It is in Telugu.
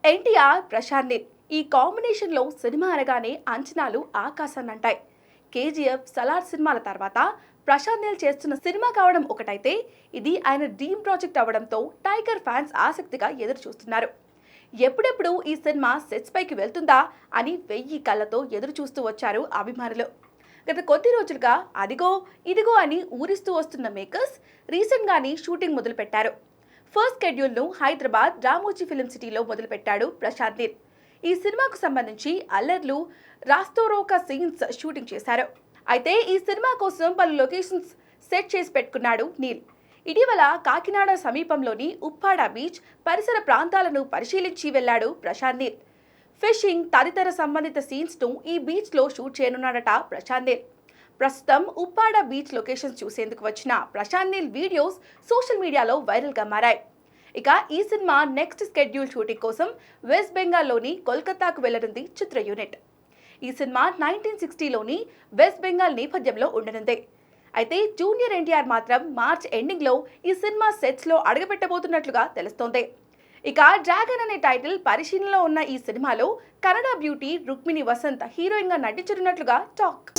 ఎన్టీఆర్ ప్రశాంత్ నీల్ ఈ కాంబినేషన్లో సినిమా అనగానే అంచనాలు ఆకాశాన్నంటాయి. కేజీఎఫ్, సలార్ సినిమాల తర్వాత ప్రశాంత్ నీల్ చేస్తున్న సినిమా కావడం ఒకటైతే ఇది ఆయన డ్రీమ్ ప్రాజెక్ట్ అవడంతో టైగర్ ఫ్యాన్స్ ఆసక్తిగా ఎదురు చూస్తున్నారు. ఎప్పుడెప్పుడు ఈ సినిమా సెట్స్ పైకి వెళ్తుందా అని 1000 కళ్ళతో ఎదురు చూస్తూ వచ్చారు అభిమానులు. గత కొద్ది రోజులుగా అదిగో ఇదిగో అని ఊరిస్తూ వస్తున్న మేకర్స్ రీసెంట్గానే షూటింగ్ మొదలుపెట్టారు. ఫస్ట్ షెడ్యూల్ను హైదరాబాద్ రామోజీ ఫిలిం సిటీలో మొదలుపెట్టాడు ప్రశాంత్ నీల్. ఈ సినిమాకు సంబంధించి అల్లర్లు, రాస్తోరోకా సీన్స్ షూటింగ్ చేశారు. అయితే ఈ సినిమా కోసం పలు లొకేషన్స్ సెట్ చేసి పెట్టుకున్నాడు నీల్. ఇటీవల కాకినాడ సమీపంలోని ఉప్పాడ బీచ్ పరిసర ప్రాంతాలను పరిశీలించి వెళ్లాడు ప్రశాంత్ నీల్. ఫిషింగ్ తదితర సంబంధిత సీన్స్ను ఈ బీచ్లో షూట్ చేయనున్నాడట ప్రశాంత్ నీల్. ప్రస్తుతం ఉప్పాడ బీచ్ లొకేషన్స్ చూసేందుకు వచ్చిన ప్రశాంత్ నీల్ వీడియోస్ సోషల్ మీడియాలో వైరల్గా మారాయి. ఇక ఈ సినిమా నెక్స్ట్ షెడ్యూల్ షూటింగ్ కోసం వెస్ట్ బెంగాల్లోని కోల్కతాకు వెళ్లనుంది చిత్ర యూనిట్. ఈ సినిమా 1960లోని వెస్ట్ బెంగాల్ నేపథ్యంలో ఉండనుంది. అయితే జూనియర్ ఎన్టీఆర్ మాత్రం మార్చ్ ఎండింగ్లో ఈ సినిమా సెట్స్లో అడుగుపెట్టబోతున్నట్లుగా తెలుస్తోంది. ఇక డ్రాగన్ అనే టైటిల్ పరిశీలనలో ఉన్న ఈ సినిమాలో కన్నడ బ్యూటీ రుక్మిణి వసంత్ హీరోయిన్గా నటించనున్నట్లుగా టాక్.